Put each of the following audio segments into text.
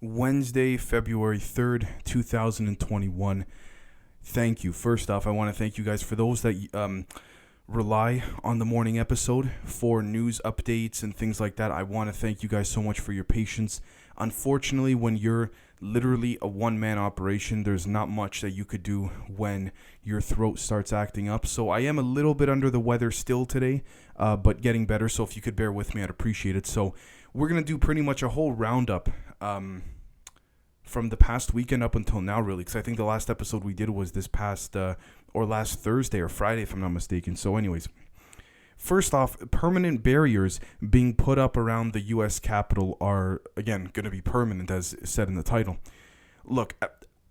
Wednesday, February 3rd, 2021. Thank you. First off, I want to thank you guys for those that rely on the morning episode for news updates and things like that. I want to thank you guys so much for your patience. Unfortunately, when you're literally a one-man operation, there's not much that you could do when your throat starts acting up. So I am a little bit under the weather still today, but getting better. So if you could bear with me, I'd appreciate it. So we're going to do pretty much a whole roundup from the past weekend up until now, really, because I think the last episode we did was this past or last Thursday or Friday, if I'm not mistaken. So anyways, first off, permanent barriers being put up around the U.S. Capitol are, again, going to be permanent, as said in the title. Look,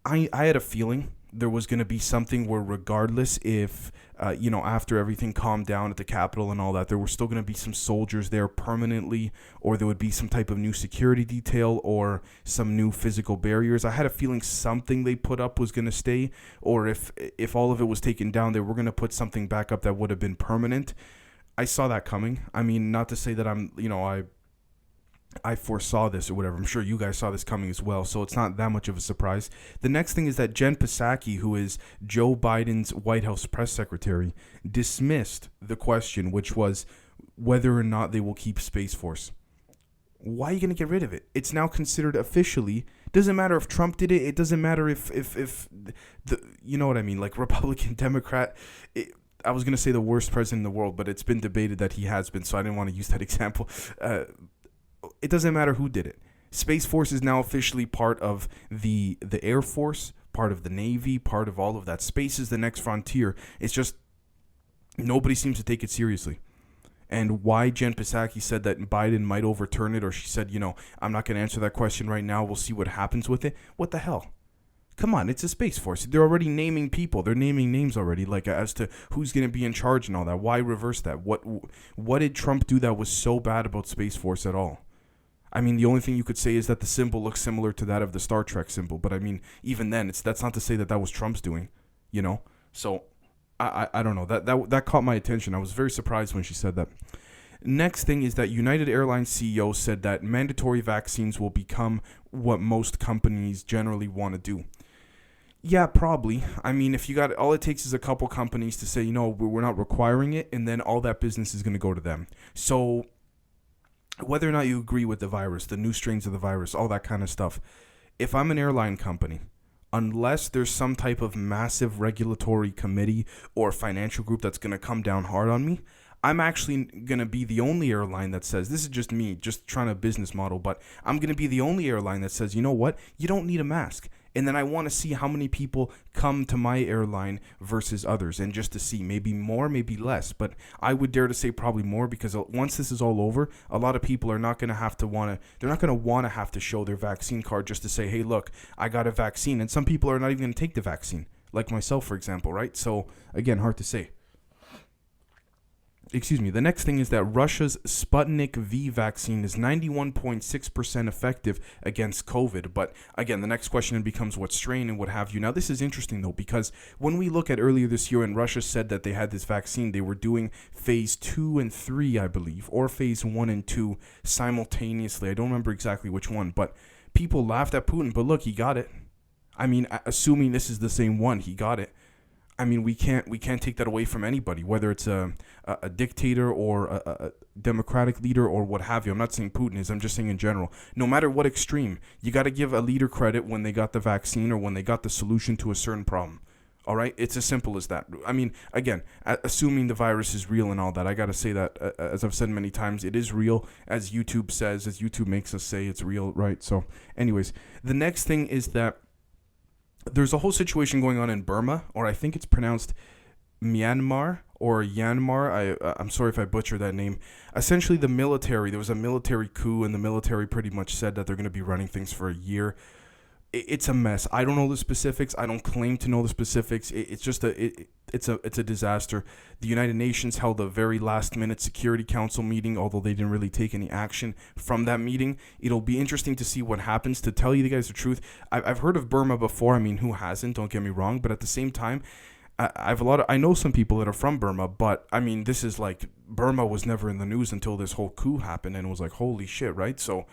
I had a feeling there was going to be something where regardless if, after everything calmed down at the Capitol and all that, there were still going to be some soldiers there permanently, or there would be some type of new security detail or some new physical barriers. I had a feeling something they put up was going to stay, or if all of it was taken down, they were going to put something back up that would have been permanent. I saw that coming. I mean, not to say that I foresaw this or whatever. I'm sure you guys saw this coming as well, so it's not that much of a surprise. The next thing is that Jen Psaki, who is Joe Biden's White House press secretary, dismissed the question, which was whether or not they will keep Space Force. Why are you going to get rid of it? It's now considered officially. Doesn't matter if Trump did it. It doesn't matter if you know what I mean, like Republican, Democrat. I was going to say the worst president in the world, but it's been debated that he has been, so I didn't want to use that example. It doesn't matter who did it. Space Force is now officially part of the Air Force, part of the Navy, part of all of that. Space is the next frontier. It's just nobody seems to take it seriously. And why Jen Psaki said that Biden might overturn it, or she said, I'm not going to answer that question right now. We'll see what happens with it. What the hell? Come on, it's a Space Force. They're already naming people. They're naming names already, like as to who's going to be in charge and all that. Why reverse that? What did Trump do that was so bad about Space Force at all? I mean, the only thing you could say is that the symbol looks similar to that of the Star Trek symbol. But I mean, even then, that's not to say that was Trump's doing, So I don't know. That caught my attention. I was very surprised when she said that. Next thing is that United Airlines CEO said that mandatory vaccines will become what most companies generally want to do. Yeah, probably. I mean, if you got all it takes is a couple companies to say, we're not requiring it, and then all that business is going to go to them. So whether or not you agree with the virus, the new strains of the virus, all that kind of stuff, if I'm an airline company, unless there's some type of massive regulatory committee or financial group that's going to come down hard on me, I'm actually going to be the only airline that says, this is just me, just trying a business model, but I'm going to be the only airline that says, you know what, you don't need a mask. And then I want to see how many people come to my airline versus others, and just to see maybe more, maybe less. But I would dare to say probably more, because once this is all over, a lot of people are not going to have to they're not going to want to have to show their vaccine card just to say, hey, look, I got a vaccine. And some people are not even going to take the vaccine, like myself, for example, right? So again, hard to say. The next thing is that Russia's Sputnik V vaccine is 91.6% effective against COVID. But again, the next question becomes what strain and what have you. Now, this is interesting, though, because when we look at earlier this year, and Russia said that they had this vaccine, they were doing phase 2 and 3, I believe, or phase 1 and 2 simultaneously. I don't remember exactly which one, but people laughed at Putin. But look, he got it. I mean, assuming this is the same one, he got it. I mean, we can't take that away from anybody, whether it's a dictator or a democratic leader or what have you. I'm not saying Putin is. I'm just saying in general. No matter what extreme, you got to give a leader credit when they got the vaccine or when they got the solution to a certain problem. All right? It's as simple as that. I mean, again, assuming the virus is real and all that, I got to say that, as I've said many times, it is real, as YouTube says, as YouTube makes us say it's real, right? So anyways, the next thing is that there's a whole situation going on in Burma, or I think it's pronounced Myanmar or Yanmar. I'm sorry if I butchered that name. Essentially, there was a military coup, and the military pretty much said that they're going to be running things for a year. It's a mess. I don't know the specifics. I don't claim to know the specifics. It's just it's a disaster. The United Nations held a very last-minute Security Council meeting, although they didn't really take any action from that meeting. It'll be interesting to see what happens. To tell you guys the truth, I've heard of Burma before. I mean, who hasn't? Don't get me wrong. But at the same time, I know some people that are from Burma, but I mean, this is like Burma was never in the news until this whole coup happened, and it was like, holy shit, right? So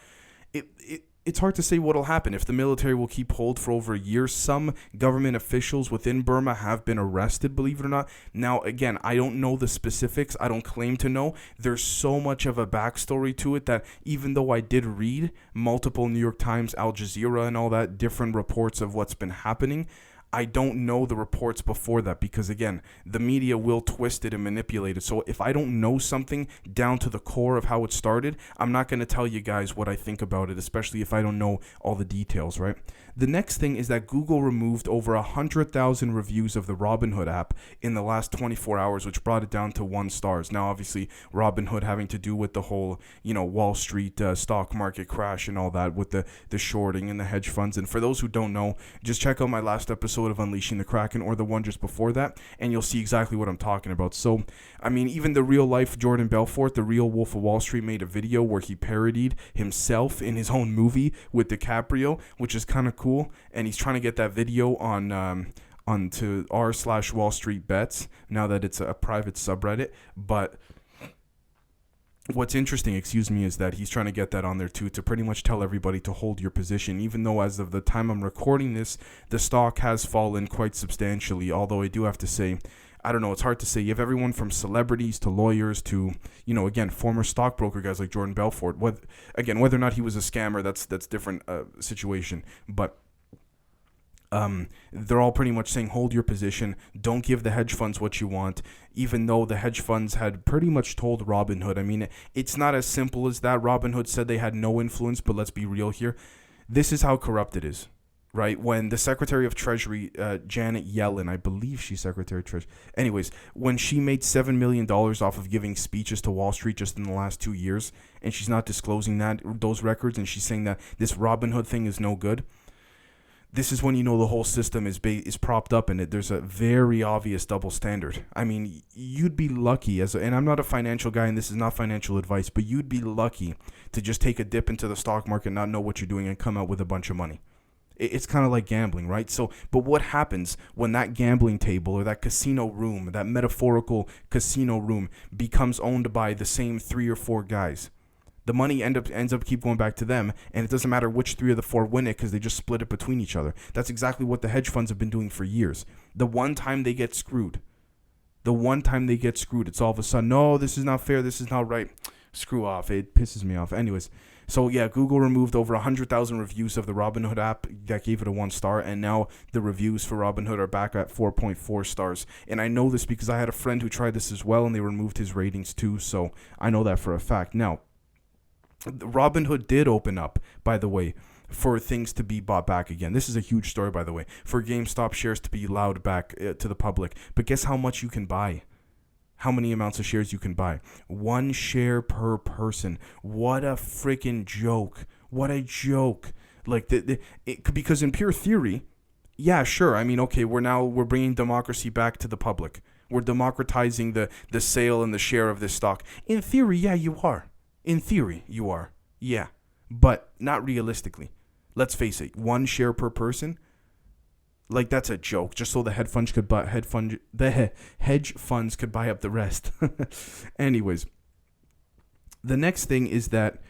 it's it's hard to say what'll happen if the military will keep hold for over a year. Some government officials within Burma have been arrested, believe it or not. Now, again, I don't know the specifics. I don't claim to know. There's so much of a backstory to it that even though I did read multiple New York Times, Al Jazeera, and all that different reports of what's been happening, I don't know the reports before that because, again, the media will twist it and manipulate it. So if I don't know something down to the core of how it started, I'm not going to tell you guys what I think about it, especially if I don't know all the details, right? The next thing is that Google removed over 100,000 reviews of the Robinhood app in the last 24 hours, which brought it down to 1 star. Now, obviously, Robinhood having to do with the whole, Wall Street stock market crash and all that with the shorting and the hedge funds. And for those who don't know, just check out my last episode of Unleashing the Kraken or the one just before that, and you'll see exactly what I'm talking about. So, I mean, even the real life Jordan Belfort, the real Wolf of Wall Street, made a video where he parodied himself in his own movie with DiCaprio, which is kind of cool. And he's trying to get that video onto r/Wall Street Bets now that it's a private subreddit. But what's interesting, is that he's trying to get that on there too, to pretty much tell everybody to hold your position, even though as of the time I'm recording this, the stock has fallen quite substantially. Although I do have to say, I don't know, it's hard to say. You have everyone from celebrities to lawyers to, again, former stockbroker guys like Jordan Belfort. Whether or not he was a scammer, that's different situation. But they're all pretty much saying hold your position, don't give the hedge funds what you want, even though the hedge funds had pretty much told Robinhood. I mean, it's not as simple as that. Robinhood said they had no influence, but let's be real here. This is how corrupt it is, right? When the Secretary of Treasury, Janet Yellen, I believe she's Secretary of Treasury. Anyways, when she made $7 million off of giving speeches to Wall Street just in the last 2 years, and she's not disclosing those records, and she's saying that this Robinhood thing is no good, this is when the whole system is propped up in it. There's a very obvious double standard. I mean, you'd be lucky, and I'm not a financial guy, and this is not financial advice, but you'd be lucky to just take a dip into the stock market, not know what you're doing, and come out with a bunch of money. It's kind of like gambling, right? So, but what happens when that gambling table or that casino room, that metaphorical casino room, becomes owned by the same 3 or 4 guys? The money ends up keep going back to them, and it doesn't matter which 3 of the 4 win it because they just split it between each other. That's exactly what the hedge funds have been doing for years. The one time they get screwed, it's all of a sudden, no, this is not fair, this is not right. Screw off. It pisses me off. Anyways, so yeah, Google removed over 100,000 reviews of the Robinhood app that gave it a 1 star, and now the reviews for Robinhood are back at 4.4 stars. And I know this because I had a friend who tried this as well, and they removed his ratings too, so I know that for a fact. Now, Robinhood did open up, by the way, for things to be bought back again. This is a huge story, by the way, for GameStop shares to be allowed back to the public. But guess how much you can buy? How many amounts of shares you can buy? 1 share per person. What a freaking joke. What a joke. Like, because in pure theory, yeah, sure. I mean, okay, we're bringing democracy back to the public. We're democratizing the sale and the share of this stock. In theory, yeah, you are. In theory, you are. Yeah. But not realistically. Let's face it. 1 share per person? Like, that's a joke. Just so the hedge funds could buy up the rest. Anyways. The next thing is that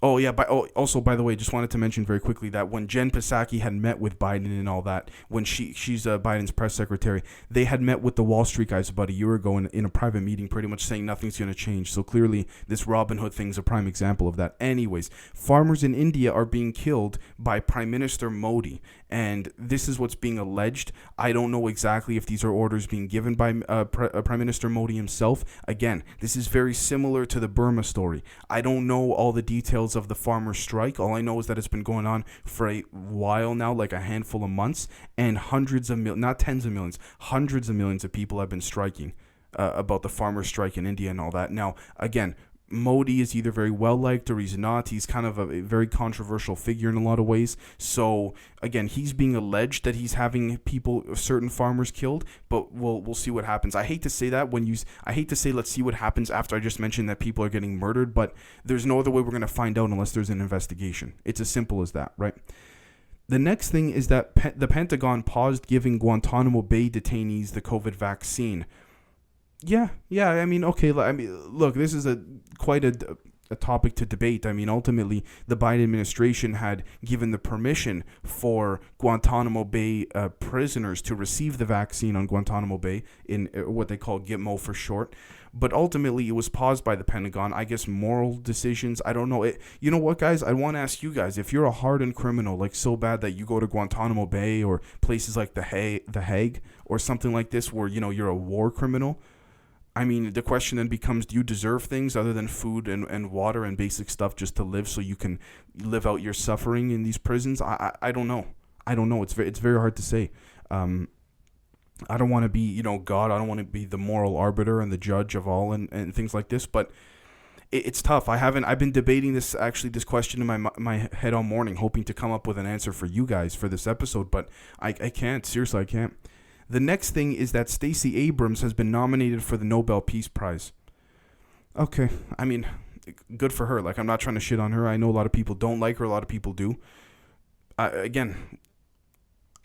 also, by the way, just wanted to mention very quickly that when Jen Psaki had met with Biden and all that, when she's Biden's press secretary, they had met with the Wall Street guys about a year ago in a private meeting, pretty much saying nothing's going to change. So clearly, this Robinhood thing is a prime example of that. Anyways, farmers in India are being killed by Prime Minister Modi, and this is what's being alleged. I don't know exactly if these are orders being given by Prime Minister Modi himself. Again, this is very similar to the Burma story. I don't know all the details of the farmer strike. All I know is that it's been going on for a while now, like a handful of months, and hundreds of not tens of millions, hundreds of millions of people have been striking about the farmer strike in India and all that. Now, again, Modi is either very well liked or he's not. He's kind of a very controversial figure in a lot of ways. So again, he's being alleged that he's having certain farmers killed, but we'll see what happens. I hate to say that I hate to say let's see what happens after I just mentioned that people are getting murdered, but there's no other way we're going to find out unless there's an investigation. It's as simple as that, right? The next thing is that the Pentagon paused giving Guantanamo Bay detainees the COVID vaccine. Yeah. I mean, okay. I mean, look, this is quite a a topic to debate. I mean, ultimately, the Biden administration had given the permission for Guantanamo Bay prisoners to receive the vaccine on Guantanamo Bay, in what they call Gitmo for short. But ultimately, it was paused by the Pentagon. I guess moral decisions. I don't know. You know what, guys? I want to ask you guys, if you're a hardened criminal, like so bad that you go to Guantanamo Bay or places like the Hague or something like this, where, you know, you're a war criminal. I mean, the question then becomes, do you deserve things other than food and water and basic stuff just to live, so you can live out your suffering in these prisons? I don't know. I don't know. It's very hard to say. I don't want to be, you know, God. I don't want to be the moral arbiter and the judge of all and things like this. But it's tough. I've been debating this question in my head all morning, hoping to come up with an answer for you guys for this episode. But I can't. Seriously, I can't. The next thing is that Stacey Abrams has been nominated for the Nobel Peace Prize. Okay. I mean, good for her. Like, I'm not trying to shit on her. I know a lot of people don't like her. A lot of people do. Again,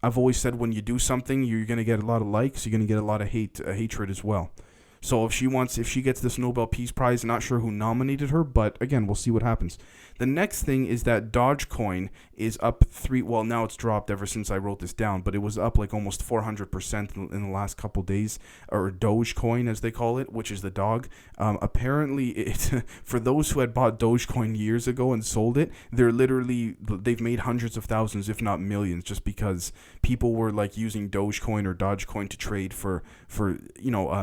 I've always said, when you do something, you're going to get a lot of likes. You're going to get a lot of hatred as well. So if she gets this Nobel Peace Prize, not sure who nominated her, but again, we'll see what happens. The next thing is that Dogecoin is up now it's dropped ever since I wrote this down, but it was up like almost 400% in the last couple days, or Dogecoin as they call it, which is the dog. Apparently, for those who had bought Dogecoin years ago and sold it, they've made hundreds of thousands, if not millions, just because people were like using Dogecoin or Dogecoin to trade for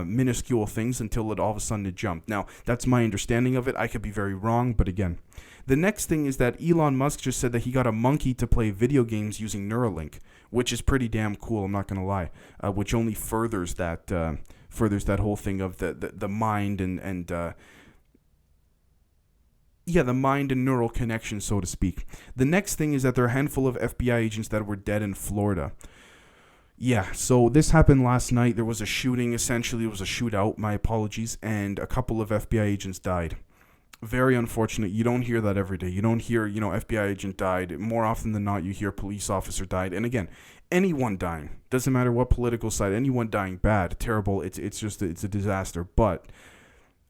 minuscule things until all of a sudden it jumped. Now, that's my understanding of it. I could be very wrong, but again. The next thing is that Elon Musk just said that he got a monkey to play video games using Neuralink, which is pretty damn cool, I'm not going to lie, which only furthers that whole thing of the mind and the mind and neural connection, so to speak. The next thing is that there are a handful of FBI agents that were dead in Florida. Yeah, so this happened last night. There was a shooting, essentially. It was a shootout, my apologies, and a couple of FBI agents died. Very unfortunate. You don't hear that every day. You don't hear, FBI agent died. More often than not, you hear police officer died. And again, anyone dying, doesn't matter what political side, anyone dying, bad, terrible. It's a disaster. But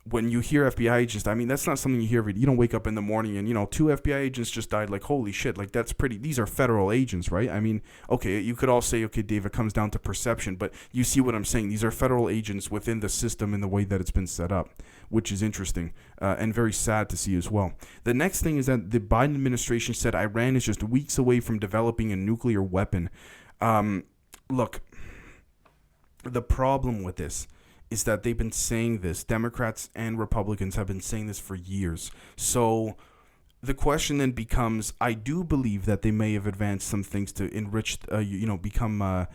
when you hear FBI agents, I mean, that's not something you hear every day. You don't wake up in the morning and, 2 FBI agents just died. Like, holy shit, like, these are federal agents, right? I mean, okay, you could all say, okay, Dave, it comes down to perception, but you see what I'm saying. These are federal agents within the system in the way that it's been set up, which is interesting and very sad to see as well. The next thing is that the Biden administration said Iran is just weeks away from developing a nuclear weapon. Look, the problem with this is that they've been saying this. Democrats and Republicans have been saying this for years. So the question then becomes, I do believe that they may have advanced some things to enrich, become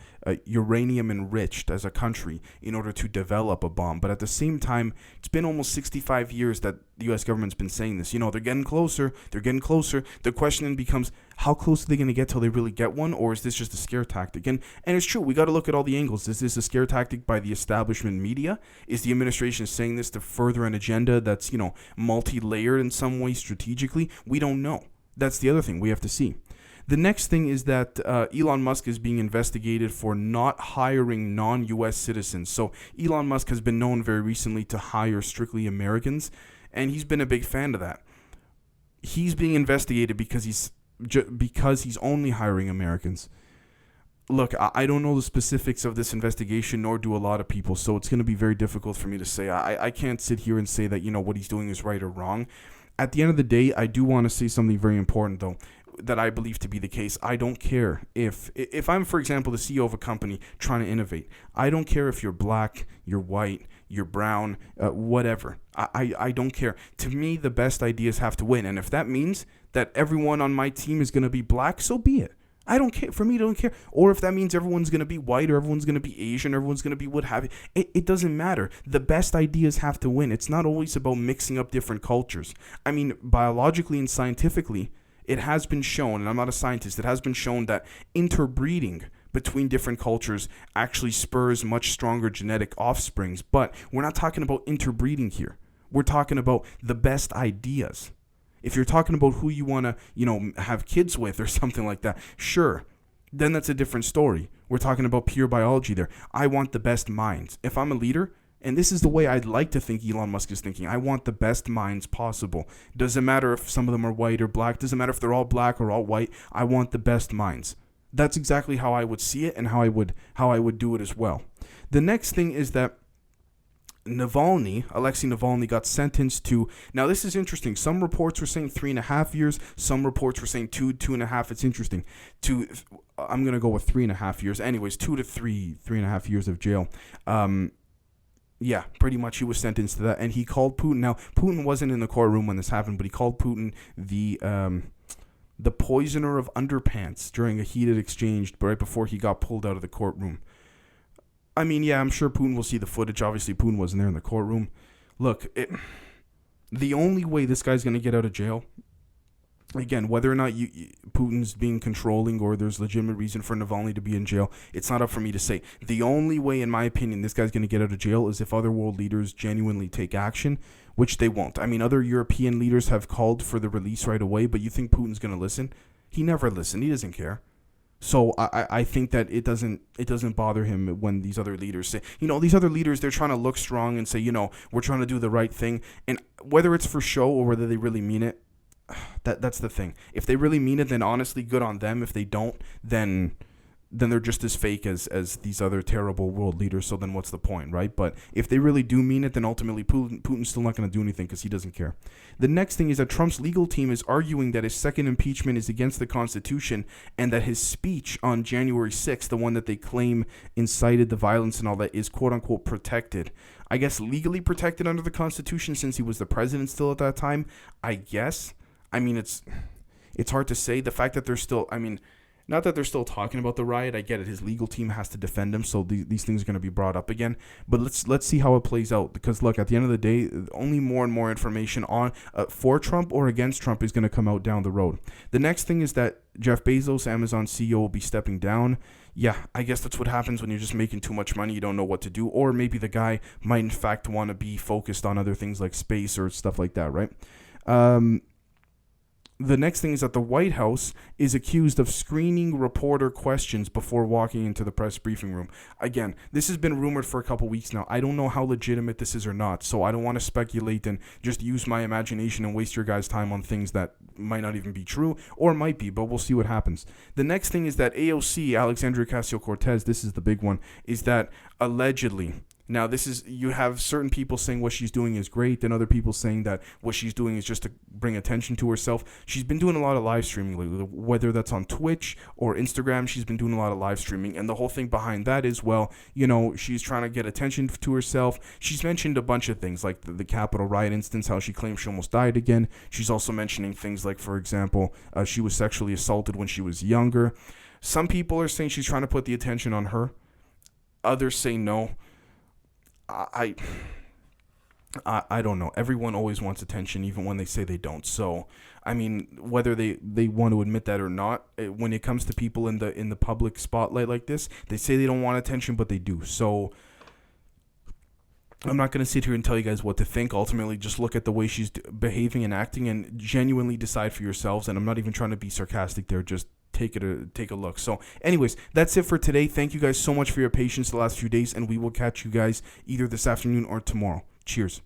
uranium enriched as a country in order to develop a bomb. But at the same time, it's been almost 65 years that the U.S. government's been saying this. They're getting closer. They're getting closer. The question then becomes, how close are they going to get till they really get one? Or is this just a scare tactic? And it's true. We got to look at all the angles. Is this a scare tactic by the establishment media? Is the administration saying this to further an agenda that's, multi-layered in some way strategically? We don't know. That's the other thing we have to see. The next thing is that Elon Musk is being investigated for not hiring non-U.S. citizens. So Elon Musk has been known very recently to hire strictly Americans, and he's been a big fan of that. He's being investigated because he's only hiring Americans. Look, I don't know the specifics of this investigation, nor do a lot of people, so it's going to be very difficult for me to say. I can't sit here and say that, what he's doing is right or wrong. At the end of the day, I do want to say something very important, though, that I believe to be the case. I don't care if I'm, for example, the CEO of a company trying to innovate. I don't care if you're black, you're white, you're brown, whatever. I don't care. To me, the best ideas have to win. And if that means that everyone on my team is going to be black, so be it. I don't care. For me, I don't care. Or if that means everyone's going to be white or everyone's going to be Asian, or everyone's going to be what have you. It doesn't matter. The best ideas have to win. It's not always about mixing up different cultures. I mean, biologically and scientifically, it has been shown, and I'm not a scientist, it has been shown that interbreeding between different cultures actually spurs much stronger genetic offsprings. But we're not talking about interbreeding here. We're talking about the best ideas. If you're talking about who you want to, have kids with or something like that, sure, then that's a different story. We're talking about pure biology there. I want the best minds. If I'm a leader, And this is the way I'd like to think Elon Musk is thinking. I want the best minds possible. Doesn't matter if some of them are white or black. Doesn't matter if they're all black or all white. I want the best minds. That's exactly how I would see it and how I would do it as well. The next thing is that Alexei Navalny got sentenced to, now this is interesting. Some reports were saying 3.5 years. Some reports were saying 2.5. It's interesting. I'm going to go with 3.5 years. Anyways, 2 to 3.5 years of jail. Yeah, pretty much he was sentenced to that. And he called Putin. Now, Putin wasn't in the courtroom when this happened, but he called Putin the poisoner of underpants during a heated exchange right before he got pulled out of the courtroom. I mean, yeah, I'm sure Putin will see the footage. Obviously, Putin wasn't there in the courtroom. Look, the only way this guy's going to get out of jail, again, whether or not Putin's being controlling or there's legitimate reason for Navalny to be in jail, it's not up for me to say. The only way, in my opinion, this guy's going to get out of jail is if other world leaders genuinely take action, which they won't. I mean, other European leaders have called for the release right away, but you think Putin's going to listen? He never listened. He doesn't care. So I think that it doesn't bother him when these other leaders say, these other leaders, they're trying to look strong and say, we're trying to do the right thing. And whether it's for show or whether they really mean it, that's the thing. If they really mean it, then honestly, good on them. If they don't, then they're just as fake as these other terrible world leaders. So then what's the point, right? But if they really do mean it, then ultimately Putin's still not going to do anything because he doesn't care. The next thing is that Trump's legal team is arguing that his second impeachment is against the Constitution and that his speech on January 6th, the one that they claim incited the violence and all that, is quote-unquote protected. I guess legally protected under the Constitution since he was the president still at that time, I guess. I mean, it's hard to say. The fact that they're still, not that they're still talking about the riot. I get it. His legal team has to defend him, so these things are going to be brought up again. But let's see how it plays out. Because look, at the end of the day, only more and more information on for Trump or against Trump is going to come out down the road. The next thing is that Jeff Bezos, Amazon CEO, will be stepping down. Yeah, I guess that's what happens when you're just making too much money. You don't know what to do, or maybe the guy might in fact want to be focused on other things like space or stuff like that, right? The next thing is that the White House is accused of screening reporter questions before walking into the press briefing room. Again, this has been rumored for a couple weeks now. I don't know how legitimate this is or not, so I don't want to speculate and just use my imagination and waste your guys' time on things that might not even be true or might be, but we'll see what happens. The next thing is that AOC, Alexandria Ocasio-Cortez, this is the big one, is that allegedly... Now, you have certain people saying what she's doing is great, and other people saying that what she's doing is just to bring attention to herself. She's been doing a lot of live streaming lately, whether that's on Twitch or Instagram. She's been doing a lot of live streaming, and the whole thing behind that is, well, she's trying to get attention to herself. She's mentioned a bunch of things, like the Capitol riot instance, how she claims she almost died again. She's also mentioning things like, for example, she was sexually assaulted when she was younger. Some people are saying she's trying to put the attention on her. Others say no. I don't know. Everyone always wants attention, even when they say they don't. So, I mean, whether they want to admit that or not, when it comes to people in the public spotlight like this, they say they don't want attention, but they do. So, I'm not going to sit here and tell you guys what to think. Ultimately, just look at the way she's behaving and acting and genuinely decide for yourselves. And I'm not even trying to be sarcastic there. Just take a look. So anyways, that's it for today. Thank you guys so much for your patience the last few days, and we will catch you guys either this afternoon or tomorrow. Cheers.